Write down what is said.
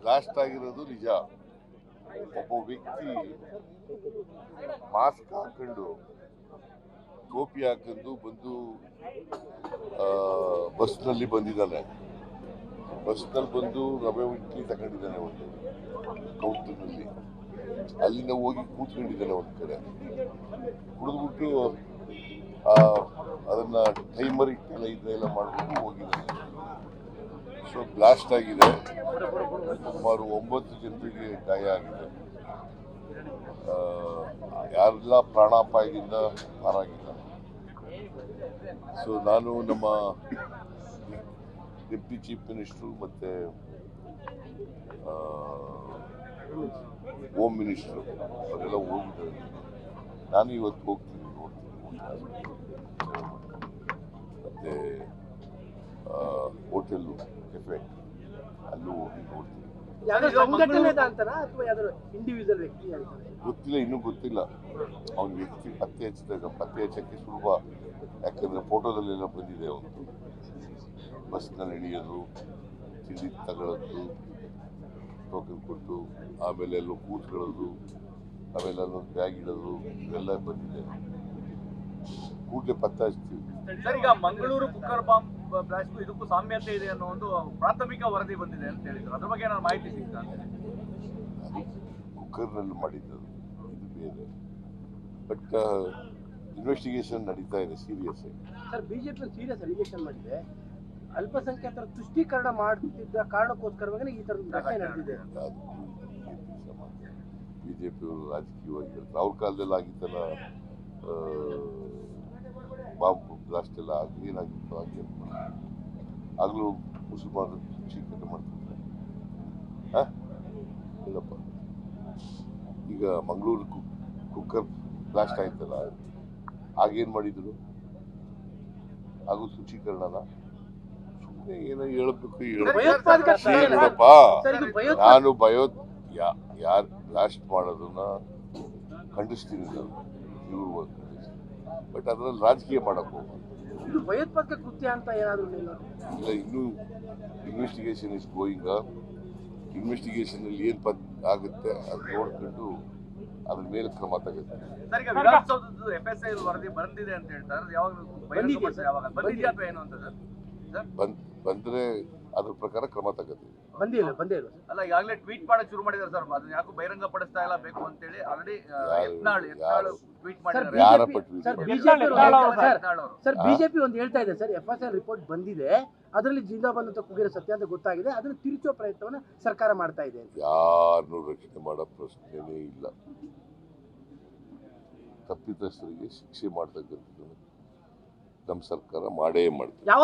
Blast ಆಗಿರೋದು ನಿಜ. ಒಬ್ಬ ವ್ಯಕ್ತಿ ಮಾಸ್ಕ್ ಹಾಕೊಂಡು ಟೋಪಿ ಹಾಕೊಂಡು ಬಂದು ಬಸ್ನಲ್ಲಿ ಬಂದಿದ್ದಾನೆ. ಬಸ್ನಲ್ಲಿ ಬಂದು ರವೆ ಇಡ್ಲಿ ತಗೊಂಡಿದ್ದಾನೆ ಒಂದು ಕೌಂಟರ್ನಲ್ಲಿ. ಅಲ್ಲಿಂದ ಹೋಗಿ ಕೂತ್ಕೊಂಡಿದ್ದಾನೆ ಒಂದು ಕಡೆ. ಕುಡಿದ್ಬಿಟ್ಟು ಅದನ್ನ ಟೈಮರ್ ಇಟ್ಟೆಲ್ಲ ಇದೆಲ್ಲ ಮಾಡ್ಬಿಟ್ಟು ಹೋಗಿದ್ದಾನೆ. ಸೊ ಬ್ಲಾಸ್ಟ್ ಆಗಿದೆ. ಸುಮಾರು 9 ಜನರಿಗೆ ಗಾಯ ಆಗಿದೆ. ಯಾರೆಲ್ಲ ಪ್ರಾಣಾಪಾಯದಿಂದ ಪಾರಾಗಿಲ್ಲ. ಸೊ ನಾನು ನಮ್ಮ ಡೆಪ್ಟಿ ಚೀಫ್ ಮಿನಿಸ್ಟ್ರು ಮತ್ತು ಹೋಮ್ ಮಿನಿಸ್ಟ್ರು ಅವರೆಲ್ಲ ಹೋಗಿದ್ದಾರೆ. ನಾನು ಇವತ್ತು ಹೋಗ್ತೀನಿ, ನೋಡ್ತೀನಿ. ಮತ್ತು ಹೋಟೆಲ್ಲು ಕೆಫೆ ಅಲ್ಲೂ ಹೋಗಿ ನೋಡ್ತೀನಿ. ಗೊತ್ತಿಲ್ಲ, ಇನ್ನೂ ಗೊತ್ತಿಲ್ಲ. ಅವನ ವ್ಯಕ್ತಿ ಪತ್ತೆ ಹಚ್ಚಕ್ಕೆ ಸುಲಭ. ಯಾಕಂದರೆ ಫೋಟೋದಲ್ಲೆಲ್ಲ ಬಂದಿದೆ. ಅವನು ಬಸ್ನಲ್ಲಿ ಇಳಿಯೋದು, ತಿಂಡಿ ತಗೊಳ್ಳೋದು, ಟೋಕನ್ ಕೊಟ್ಟು ಆಮೇಲೆ ಎಲ್ಲೋ ಕೂತ್ಕೊಳ್ಳೋದು, ಆಮೇಲೆ ಅಲ್ಲೊಂದು ಬ್ಯಾಗ್ ಇಡೋದು, ಇವೆಲ್ಲ ಬಂದಿದೆ. ಕೂಡಲೇ ಪತ್ತೆ ಹಚ್ತೀವಿ. ಸರ್, ಈಗ ಮಂಗಳೂರು ಕುಕ್ಕರ್ ಬಾಂಬ್ ಬ್ಲಾಸ್ಟ್ ಇದಕ್ಕೂ ಸಾಮ್ಯತೆ ಇದೆ ಅನ್ನೋ ಒಂದು ಪ್ರಾಥಮಿಕ ವರದಿ ಬಂದಿದೆ ಅಂತ ಹೇಳಿದ್ರು. ಅದ್ರ ಬಗ್ಗೆ ಏನಾದ್ರು ಮಾಹಿತಿ ಸಿಗ್ತಾ? ಅದು ಕುಕ್ಕರ್ನಲ್ಲಿ ಮಾಡಿದ್ದು, ಇದು ಬೇರೆ. ಬಟ್ ಇನ್ವೆಸ್ಟಿಗೇಷನ್ ನಡೀತಾ ಇದೆ ಸೀರಿಯಸ್ ಆಗಿ. ಸರ್, ಬಿಜೆಪಿ ಸೀರಿಯಸ್ ಅಲಿಗೇಷನ್ ಮಾಡಿದೆ. ಅಲ್ಪಸಂಖ್ಯಾತರ ತುಷ್ಟೀಕರಣ ಮಾಡುತ್ತಿದ್ದ ಕಾರಣಕ್ಕೋಸ್ಕರವಾಗಿ ಈ ಥರದ ಘಟನೆ ನಡೆದಿದೆ. ಬಿಜೆಪಿಯವರು ರಾಜಕೀಯವಾಗಿ ಅವ್ರ ಕಾಲದಲ್ಲಿ ಆಗಿದ್ದಲ್ಲ, ಬಾಂಬ್ ಬ್ಲಾಸ್ಟ್ ಎಲ್ಲ ಏನಾಗಿತ್ತು ಹಾಗೆ ಆಗಲೂ ಮುಸಲ್ಮಾನರು ಚೀಕರಣೆ ಮಾಡ್ತಿದ್ದಾರೆ. ಇಲ್ಲಪ್ಪ, ಈಗ ಮಂಗಳೂರು ಕುಕ್ಕರ್ ಬ್ಲಾಸ್ಟ್ ಆಯ್ತಲ್ಲ, ಆಗೇನು ಮಾಡಿದ್ರು? ಹಾಗೂ ಶುಚೀಕರಣನ ಸುಮ್ಮನೆ ಏನೋ ಹೇಳ್ಬೇಕು ಹೇಳಪ್ಪ. ನಾನು ಯಾರು ಬ್ಲಾಸ್ಟ್ ಮಾಡೋದನ್ನ ಖಂಡಿಸ್ತೀನಿ ನಾನು, ಇವರು ಬಟ್ ಅದರಲ್ಲಿ ರಾಜಕೀಯ ಮಾಡಕ್ ಹೋಗ್ಬೋದು. ಇದು ಭಯೋತ್ಪಾದಕ ಕೃತ್ಯ ಅಂತ ಏನಾದರೂ ಇಲ್ಲ. ಇನ್ನೂ ಇನ್ವೆಸ್ಟಿಗೇಷನ್ ಇಸ್ ಗೋಯಿಂಗ್. ಇನ್ವೆಸ್ಟಿಗೇಷನ್ ಅಲ್ಲಿ ಏನ್ ಆಗುತ್ತೆ ಅದು ನೋಡ್ಕೊಂಡು ಅದ್ರ ಮೇಲೆ ಕ್ರಮ ತಗುತ್ತೆ. ವಿಧಾನಸೌಧದ FSI ವರದಿ ಬಂದಿದೆ ಅಂತ ಹೇಳ್ತಾರೆ. ಬಂದ್ರೆ ಅದ್ರ ಪ್ರಕಾರ ಕ್ರಮ ತಗೋತೀವಿ. ಬಂದೇ ಇಲ್ಲ ಅಲ್ಲ, ಈಗಾಗಲೇ ಟ್ವೀಟ್ ಮಾಡಕ್ ಶುರು ಮಾಡಿದ್ದಾರೆ ಸರ್. ಅದನ್ನ ಯಾಕೋ ಬಹಿರಂಗ ಪಡಿಸ್ತಾ ಇಲ್ಲ ಬೇಕು ಅಂತ ಹೇಳಿ ಆಲ್ರೆಡಿ ಟ್ವೀಟ್ ಮಾಡಿದ್ದಾರೆ. ಸರ್, ಬಿಜೆಪಿ ಒಂದು ಹೇಳ್ತಾ ಇದೆ ಸರ್, FSI ರಿಪೋರ್ಟ್ ಬಂದಿದೆ, ಅದರಲ್ಲಿ ಜಿಂದಾಬಾದ್ ಅಂತ ಕೂಗಿರೋ ಸತ್ಯ ಅಂತ ಗೊತ್ತಾಗಿದೆ, ಅದನ್ನು ತಿರುಚೋ ಪ್ರಯತ್ನವನ್ನ ಸರ್ಕಾರ ಮಾಡ್ತಾ ಇದೆ. ಯಾರನ್ನು ರಕ್ಷಣೆ ಮಾಡೋ ಪ್ರಶ್ನೆನೇ ಇಲ್ಲ. ತಪ್ಪಿತಸ್ಥರಿಗೆ ಶಿಕ್ಷೆ ಮಾಡ್ತಕ್ಕಂಥದ್ದು ನಮ್ಮ ಸರ್ಕಾರ ಮಾಡೇ ಮಾಡ್ತೀವಿ.